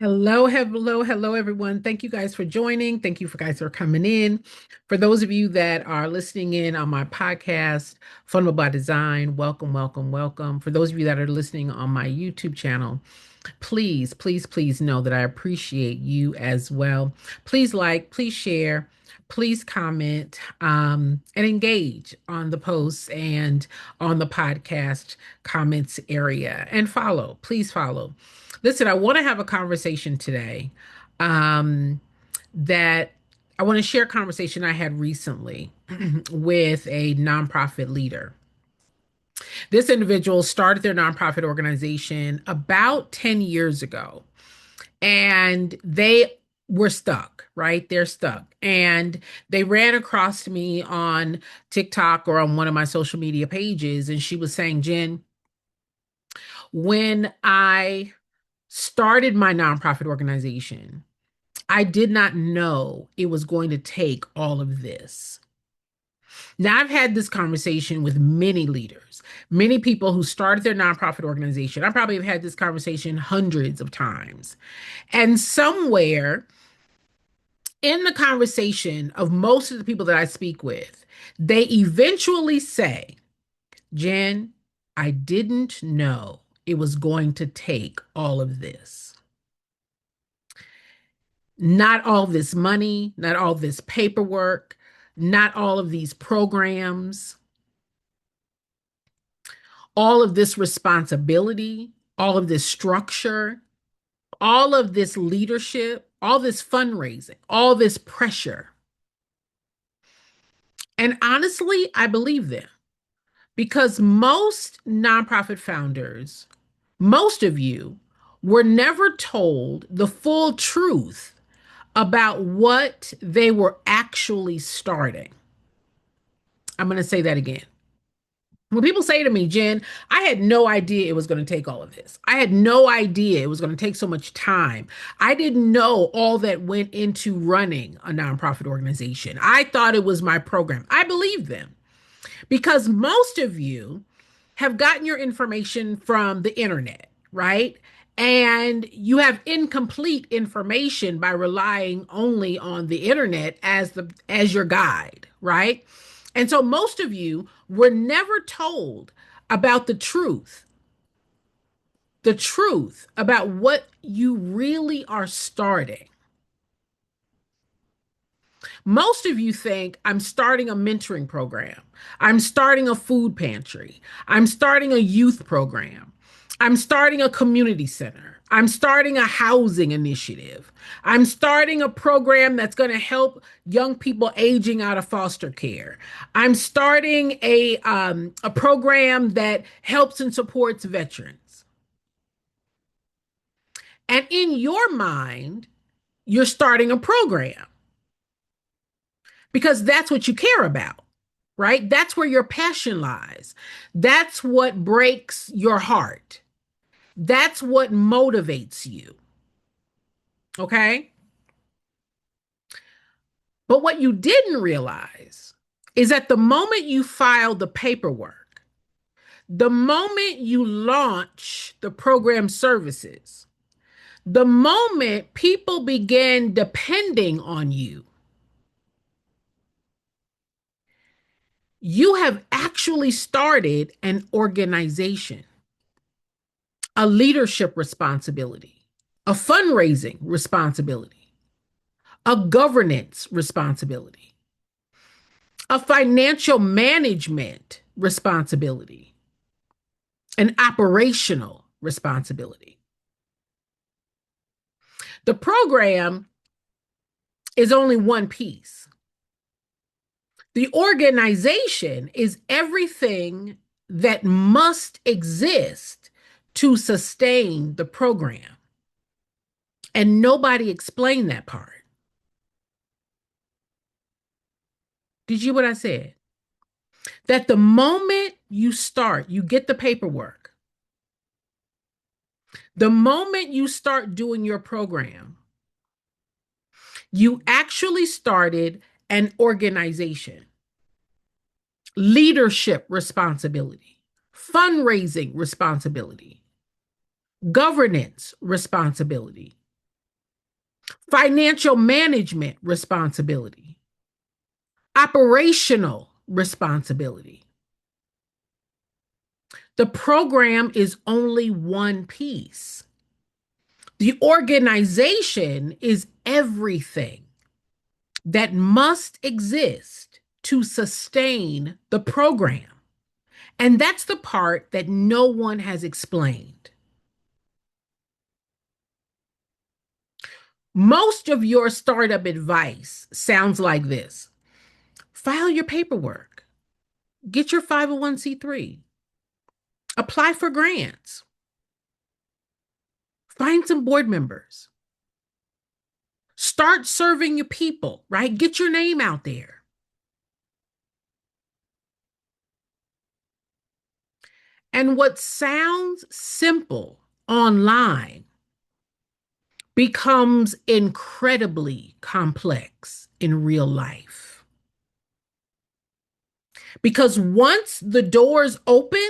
Hello, everyone. Thank you guys for joining. Thank you for guys for coming in. For those of you that are listening in on my podcast, Fundable by Design, welcome. For those of you that are listening on my YouTube channel, please know that I appreciate you as well. Please like, please share, please comment, and engage on the posts and on the podcast comments area and follow. Please follow. Listen, I want to have a conversation today that I want to share a conversation I had recently with a nonprofit leader. This individual started their nonprofit organization about 10 years ago, and they were stuck, right? They're stuck. And they ran across me on TikTok or on one of my social media pages, and she was saying, Jen, when I started my nonprofit organization, I did not know it was going to take all of this. Now, I've had this conversation with many leaders, many people who started their nonprofit organization. I probably have had this conversation hundreds of times. And somewhere in the conversation of most of the people that I speak with, they eventually say, Jen, I didn't know it was going to take all of this. Not all this money, not all this paperwork, not all of these programs, all of this responsibility, all of this structure, all of this leadership, all this fundraising, all this pressure. And honestly, I believe them because most nonprofit founders, most of you, were never told the full truth about what they were actually starting. I'm going to say that again. When people say to me, Jen, I had no idea it was going to take all of this. I had no idea it was going to take so much time. I didn't know all that went into running a nonprofit organization. I thought it was my program. I believe them because most of you have gotten your information from the internet, right? And you have incomplete information by relying only on the internet as your guide, right? And so most of you were never told about the truth about what you really are starting. Most of you think I'm starting a mentoring program. I'm starting a food pantry. I'm starting a youth program. I'm starting a community center. I'm starting a housing initiative. I'm starting a program that's going to help young people aging out of foster care. I'm starting a program that helps and supports veterans. And in your mind, you're starting a program because that's what you care about, right? That's where your passion lies. That's what breaks your heart. That's what motivates you. Okay. But what you didn't realize is that the moment you file the paperwork, the moment you launch the program services, the moment people began depending on you, you have actually started an organization, a leadership responsibility, a fundraising responsibility, a governance responsibility, a financial management responsibility, an operational responsibility. The program is only one piece. The organization is everything that must exist to sustain the program. And nobody explained that part. Did you hear what I said? That the moment you start, you get the paperwork. The moment you start doing your program, you actually started an organization, leadership responsibility, fundraising responsibility, governance responsibility. financial management responsibility, operational responsibility. The program is only one piece. The organization is everything that must exist to sustain the program. And that's the part that no one has explained. Most of your startup advice sounds like this: file your paperwork, get your 501(c)(3, apply for grants, find some board members, start serving your people, right? Get your name out there. And what sounds simple online becomes incredibly complex in real life. Because once the doors open,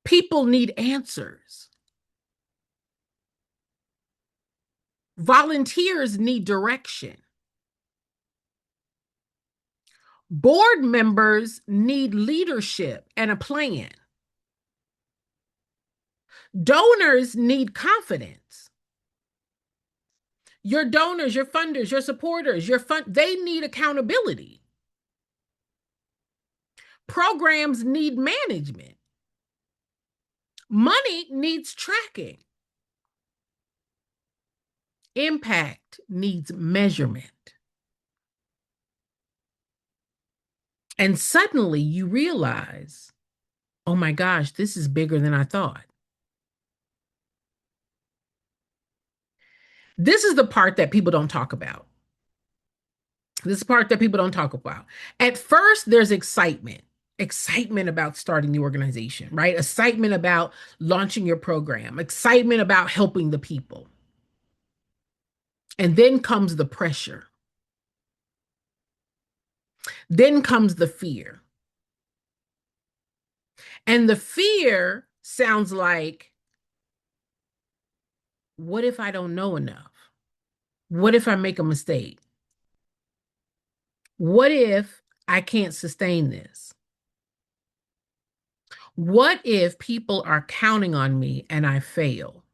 people need answers. Volunteers need direction. Board members need leadership and a plan. Donors need confidence. Your donors, your funders, your supporters, they need accountability. Programs need management. Money needs tracking. Impact needs measurement. And suddenly you realize, oh my gosh, this is bigger than I thought. This is the part that people don't talk about. This part that people don't talk about. At first, there's excitement about starting the organization, right? Excitement about launching your program, excitement about helping the people. And then comes the pressure. Then comes the fear. And the fear sounds like, what if I don't know enough? What if I make a mistake? What if I can't sustain this? What if people are counting on me and I fail?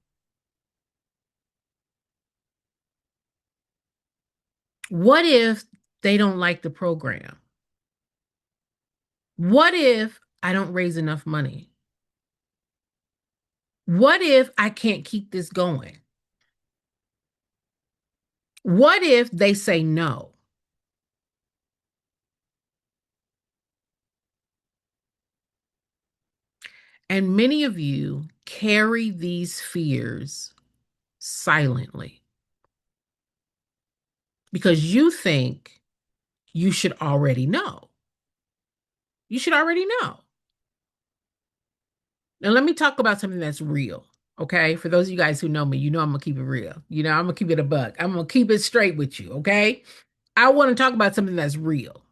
What if they don't like the program? What if I don't raise enough money? What if I can't keep this going? What if they say no? And many of you carry these fears silently because you think you should already know. You should already know. Now, let me talk about something that's real. Okay. For those of you guys who know me, you know I'm going to keep it real. You know, I'm going to keep it a buck. I'm going to keep it straight with you. Okay. I want to talk about something that's real.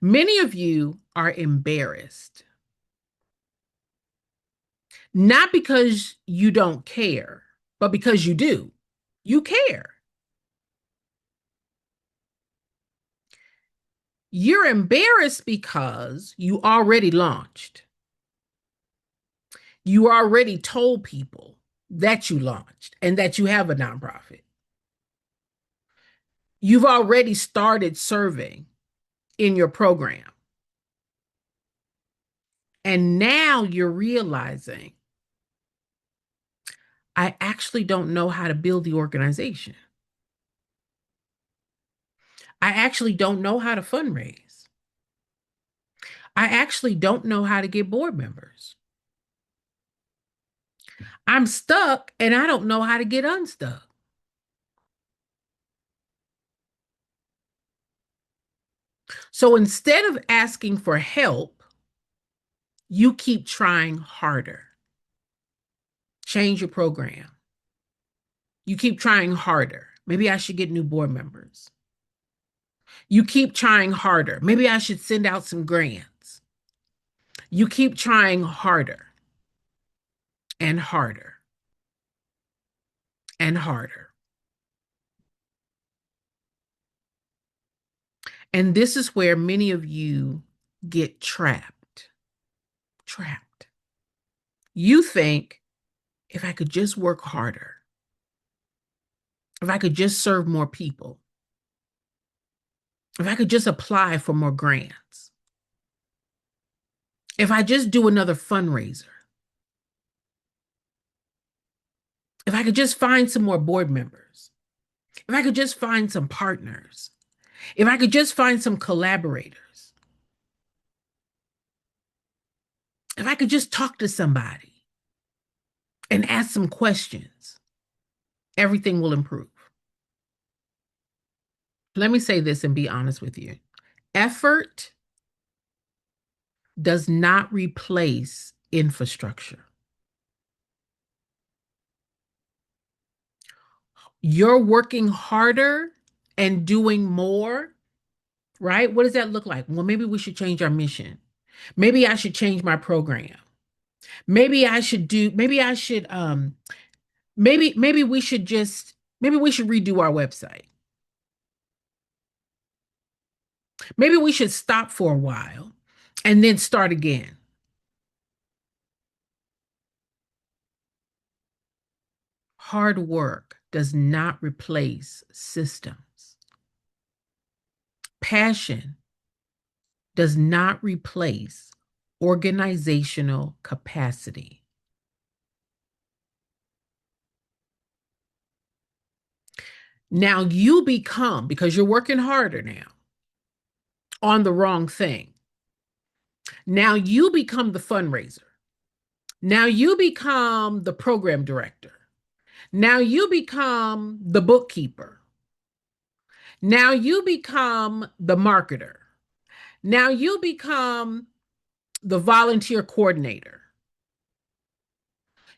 Many of you are embarrassed, not because you don't care, but because you do. You care. You're embarrassed because you already launched. You already told people that you launched and that you have a nonprofit. You've already started serving in your program. And now you're realizing, I actually don't know how to build the organization. I actually don't know how to fundraise. I actually don't know how to get board members. I'm stuck and I don't know how to get unstuck. So instead of asking for help, you keep trying harder. Change your program. You keep trying harder. Maybe I should get new board members. You keep trying harder. Maybe I should send out some grants. You keep trying harder and harder. and harder. And this is where many of you get trapped. Trapped. You think, if I could just work harder, if I could just serve more people, if I could just apply for more grants, if I just do another fundraiser, if I could just find some more board members, if I could just find some partners, if I could just find some collaborators, if I could just talk to somebody and ask some questions, everything will improve. Let me say this and be honest with you. Effort does not replace infrastructure. You're working harder and doing more, right? What does that look like? Well, maybe we should change our mission. Maybe I should change my program. Maybe I should do, maybe I should, maybe we should just, maybe we should redo our website. Maybe we should stop for a while and then start again. Hard work does not replace systems. Passion does not replace organizational capacity. Now you become, because you're working harder now on the wrong thing. Now you become the fundraiser. Now you become the program director. Now you become the bookkeeper. Now you become the marketer. Now you become the volunteer coordinator.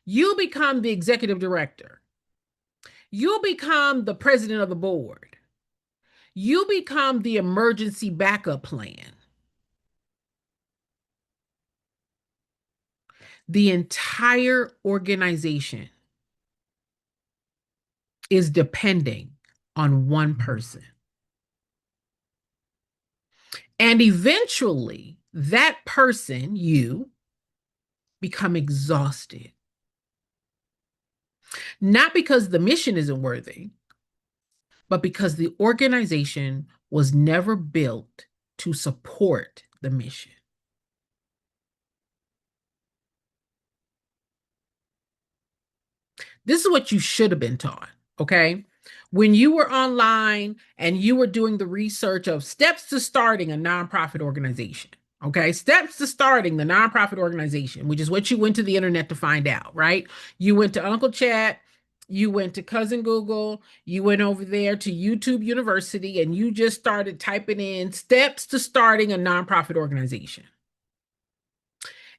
You become the executive director. You become the president of the board. You become the emergency backup plan. The entire organization is depending on one person. And eventually, that person, you, become exhausted. Not because the mission isn't worthy, but because the organization was never built to support the mission. This is what you should have been taught, okay? When you were online and you were doing the research of steps to starting a nonprofit organization, okay? Steps to starting the nonprofit organization, which is what you went to the internet to find out, right? You went to Uncle Chat, you went to Cousin Google, you went over there to YouTube University, and you just started typing in steps to starting a nonprofit organization.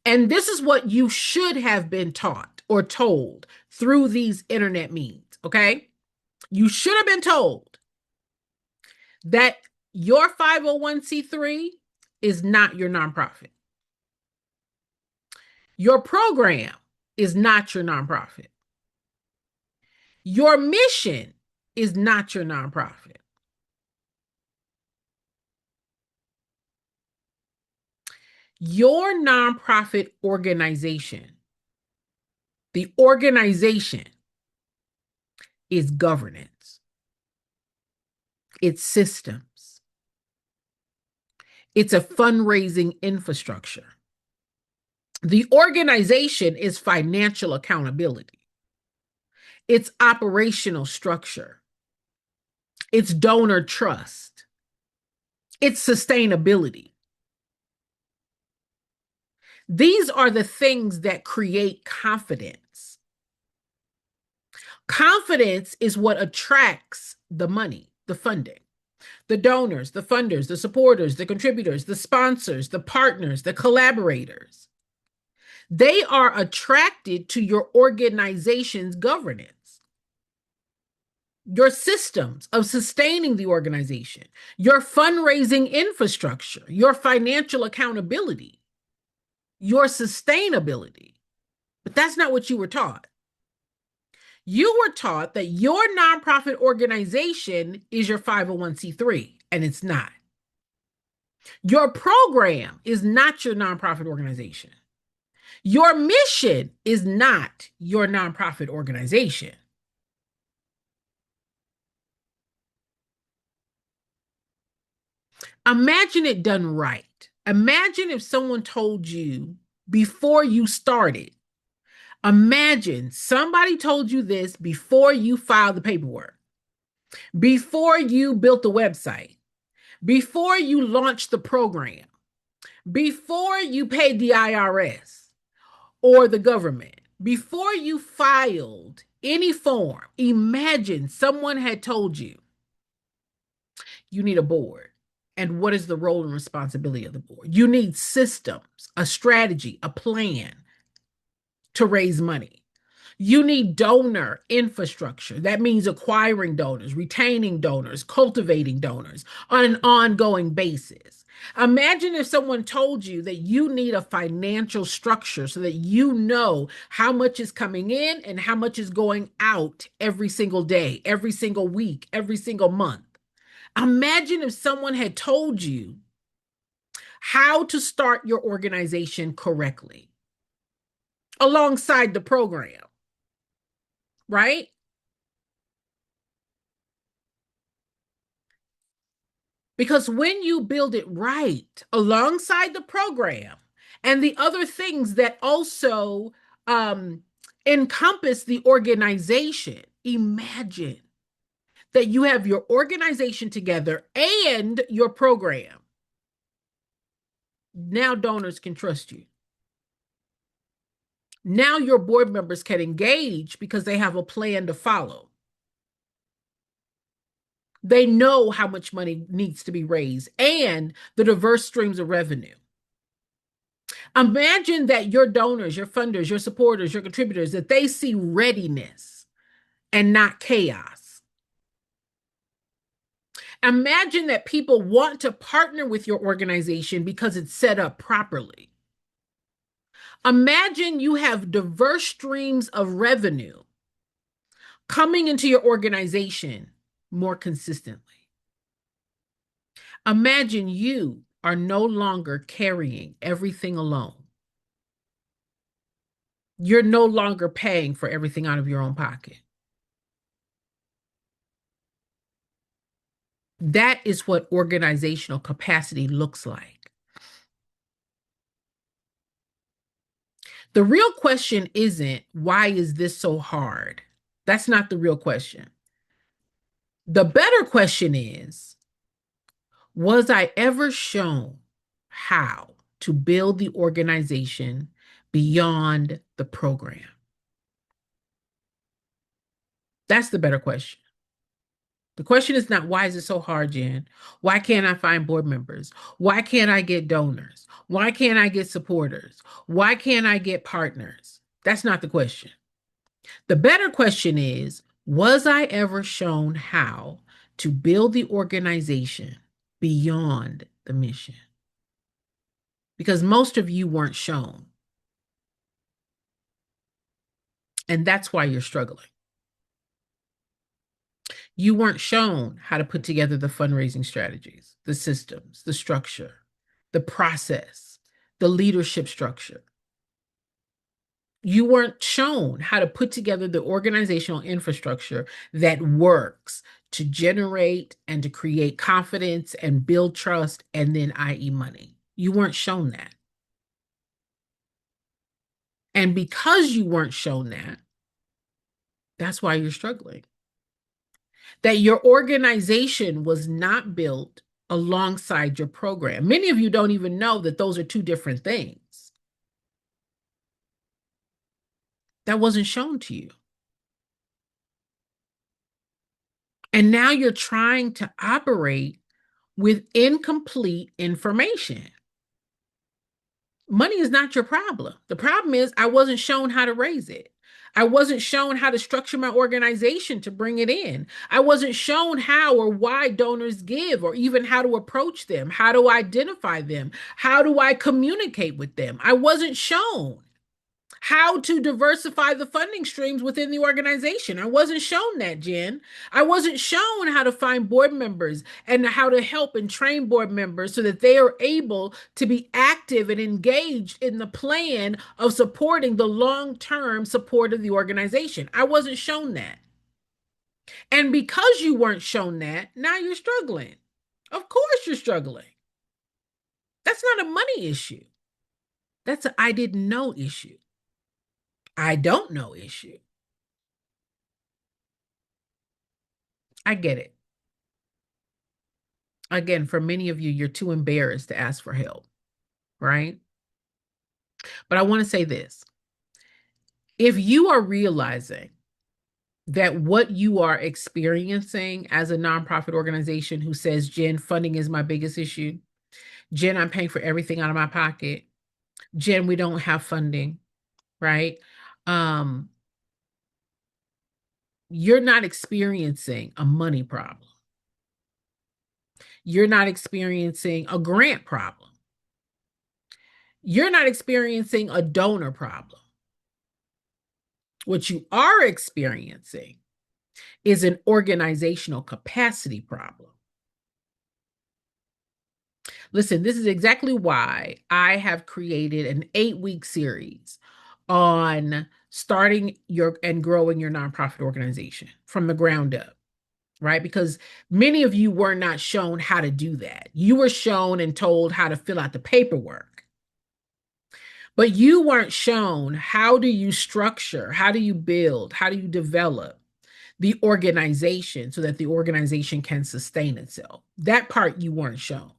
And this is what you should have been taught or told through these internet means, okay? You should have been told that your 501c3 is not your nonprofit. Your program is not your nonprofit. Your mission is not your nonprofit. Your nonprofit organization, the organization is governance, it's systems, it's a fundraising infrastructure. The organization is financial accountability, it's operational structure, it's donor trust, it's sustainability. These are the things that create confidence. Confidence is what attracts the money, the funding, the donors, the funders, the supporters, the contributors, the sponsors, the partners, the collaborators. They are attracted to your organization's governance, your systems of sustaining the organization, your fundraising infrastructure, your financial accountability, your sustainability. But that's not what you were taught. You were taught that your nonprofit organization is your 501c3, and it's not. Your program is not your nonprofit organization. Your mission is not your nonprofit organization. Imagine it done right. Imagine if someone told you before you started. Imagine somebody told you this before you filed the paperwork, before you built the website, before you launched the program, before you paid the IRS or the government, before you filed any form. Imagine someone had told you you need a board. And what is the role and responsibility of the board? You need systems, a strategy, a plan to raise money. You need donor infrastructure. That means acquiring donors, retaining donors, cultivating donors on an ongoing basis. Imagine if someone told you that you need a financial structure so that you know how much is coming in and how much is going out every single day, every single week, every single month. Imagine if someone had told you how to start your organization correctly alongside the program, right? Because when you build it right alongside the program and the other things that also um, encompass the organization, imagine that you have your organization together and your program. Now donors can trust you. Now your board members can engage because they have a plan to follow. They know how much money needs to be raised and the diverse streams of revenue. Imagine that your donors, your funders, your supporters, your contributors, that they see readiness and not chaos. Imagine that people want to partner with your organization because it's set up properly. Imagine you have diverse streams of revenue coming into your organization more consistently. Imagine you are no longer carrying everything alone. You're no longer paying for everything out of your own pocket. That is what organizational capacity looks like. The real question isn't, why is this so hard? That's not the real question. The better question is, was I ever shown how to build the organization beyond the program? That's the better question. The question is not, why is it so hard, Jen? Why can't I find board members? Why can't I get donors? Why can't I get supporters? Why can't I get partners? That's not the question. The better question is, was I ever shown how to build the organization beyond the mission? Because most of you weren't shown. And that's why you're struggling. You weren't shown how to put together the fundraising strategies, the systems, the structure, the process, the leadership structure. You weren't shown how to put together the organizational infrastructure that works to generate and to create confidence and build trust, and then, i.e., money. You weren't shown that. And because you weren't shown that, that's why you're struggling. That your organization was not built alongside your program. Many of you don't even know that those are two different things. That wasn't shown to you. And now you're trying to operate with incomplete information. Money is not your problem. The problem is I wasn't shown how to raise it. I wasn't shown how to structure my organization to bring it in. I wasn't shown how or why donors give, or even how to approach them, how to identify them, how do I communicate with them. I wasn't shown how to diversify the funding streams within the organization. I wasn't shown that, Jen. I wasn't shown how to find board members and how to help and train board members so that they are able to be active and engaged in the plan of supporting the long-term support of the organization. I wasn't shown that. And because you weren't shown that, now you're struggling. Of course you're struggling. That's not a money issue. That's a I didn't know issue. I don't know issue. I get it. Again, for many of you, you're too embarrassed to ask for help, right? But I want to say this. If you are realizing that what you are experiencing as a nonprofit organization who says, Jen, funding is my biggest issue. Jen, I'm paying for everything out of my pocket. Jen, we don't have funding, right? Um, you're not experiencing a money problem. You're not experiencing a grant problem. You're not experiencing a donor problem. What you are experiencing is an organizational capacity problem. Listen, this is exactly why I have created an 8-week series on starting your and growing your nonprofit organization from the ground up, right? Because many of you were not shown how to do that. You were shown and told how to fill out the paperwork, but you weren't shown how do you structure, how do you build, how do you develop the organization so that the organization can sustain itself. That part you weren't shown.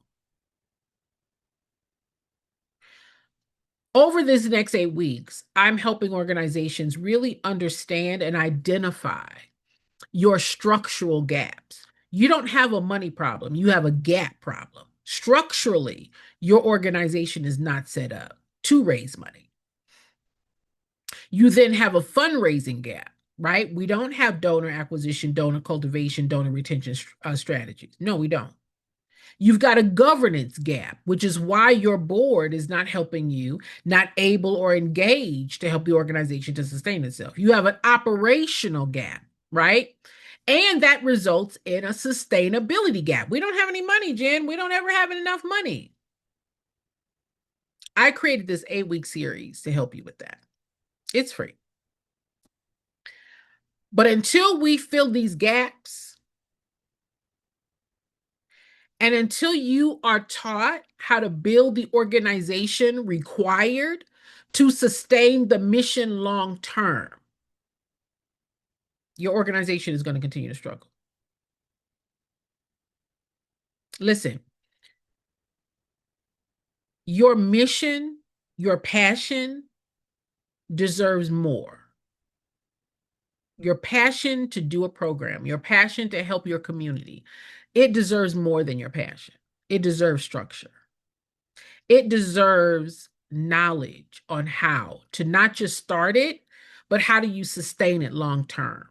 Over this next 8 weeks, I'm helping organizations really understand and identify your structural gaps. You don't have a money problem, you have a gap problem. Structurally, your organization is not set up to raise money. You then have a fundraising gap, right? We don't have donor acquisition, donor cultivation, donor retention strategies. No, we don't. You've got a governance gap, which is why your board is not helping you, not able or engaged to help the organization to sustain itself. You have an operational gap, right? And that results in a sustainability gap. We don't have any money, Jen. We don't ever have enough money. I created this 8-week series to help you with that. It's free. But until we fill these gaps, and until you are taught how to build the organization required to sustain the mission long term, your organization is going to continue to struggle. Listen, your mission, your passion deserves more. Your passion to do a program, your passion to help your community, it deserves more than your passion. It deserves structure. It deserves knowledge on how to not just start it, but how do you sustain it long term?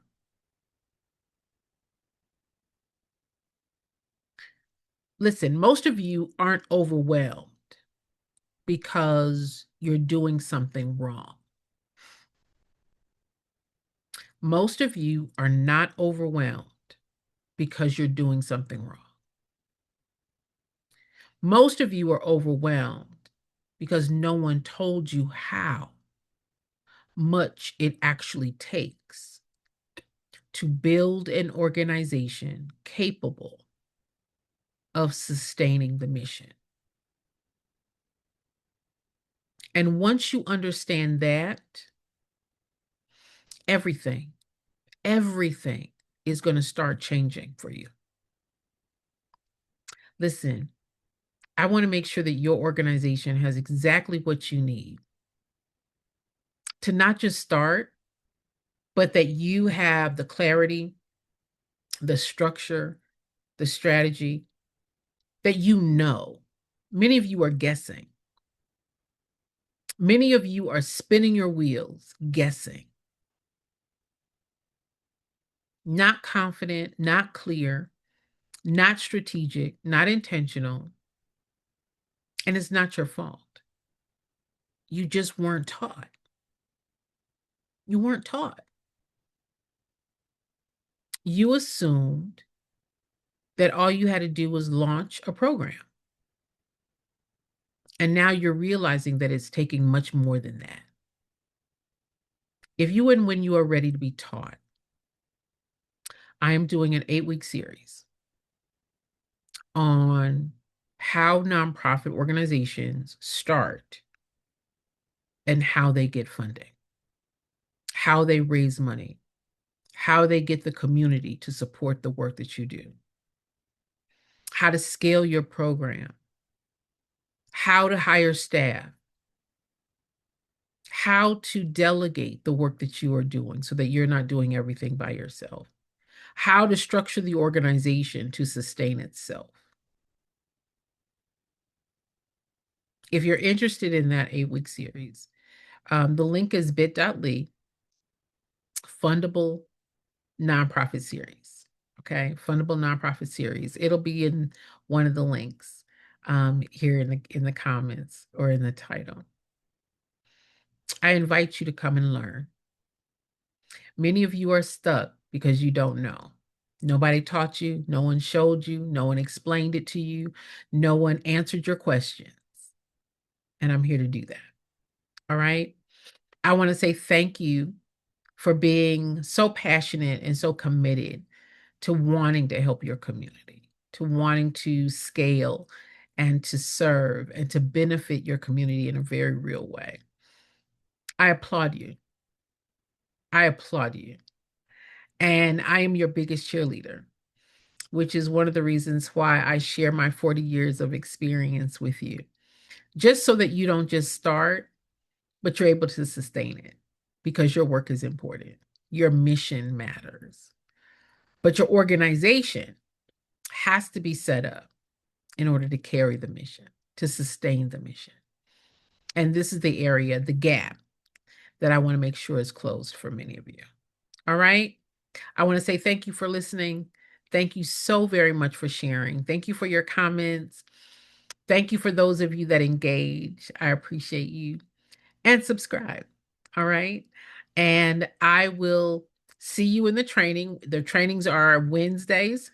Listen, most of you aren't overwhelmed because you're doing something wrong. Most of you are not overwhelmed because you're doing something wrong. Most of you are overwhelmed because no one told you how much it actually takes to build an organization capable of sustaining the mission. And once you understand that, everything is going to start changing for you. Listen, I want to make sure that your organization has exactly what you need to not just start, but that you have the clarity, the structure, the strategy, that you know. Many of you are guessing. Many of you are spinning your wheels, guessing. Not confident, not clear, not strategic, not intentional. And it's not your fault. You just weren't taught. You weren't taught. You assumed that all you had to do was launch a program. And now you're realizing that it's taking much more than that. If you and when you are ready to be taught, I am doing an 8-week series on how nonprofit organizations start and how they get funding, how they raise money, how they get the community to support the work that you do, how to scale your program, how to hire staff, how to delegate the work that you are doing so that you're not doing everything by yourself, how to structure the organization to sustain itself. If you're interested in that 8-week series, the link is bit.ly fundable nonprofit series. Okay, fundable nonprofit series. It'll be in one of the links here in the comments or in the title. I invite you to come and learn. Many of you are stuck because you don't know. Nobody taught you, no one showed you, no one explained it to you, no one answered your questions. And I'm here to do that. All right. I want to say thank you for being so passionate and so committed to wanting to help your community, to wanting to scale and to serve and to benefit your community in a very real way. I applaud you. I applaud you. And I am your biggest cheerleader, which is one of the reasons why I share my 40 years of experience with you, just so that you don't just start, but you're able to sustain it because your work is important. Your mission matters. But your organization has to be set up in order to carry the mission, to sustain the mission. And this is the area, the gap that I want to make sure is closed for many of you. All right. I want to say thank you for listening. Thank you so very much for sharing. Thank you for your comments. Thank you for those of you that engage. I appreciate you. And subscribe. All right. And I will see you in the training. The trainings are Wednesdays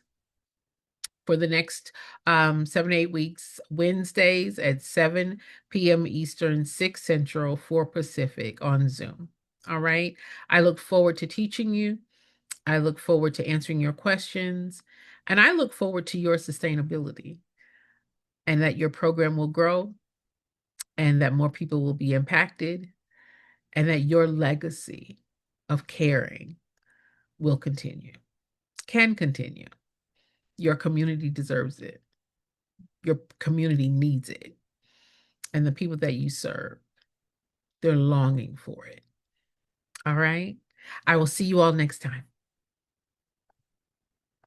for the next 7 to 8 weeks, Wednesdays at 7 p.m. Eastern, 6 Central, 4 Pacific on Zoom. All right. I look forward to teaching you. I look forward to answering your questions. And I look forward to your sustainability and that your program will grow and that more people will be impacted and that your legacy of caring will continue, can continue. Your community deserves it. Your community needs it. And the people that you serve, they're longing for it. All right. I will see you all next time.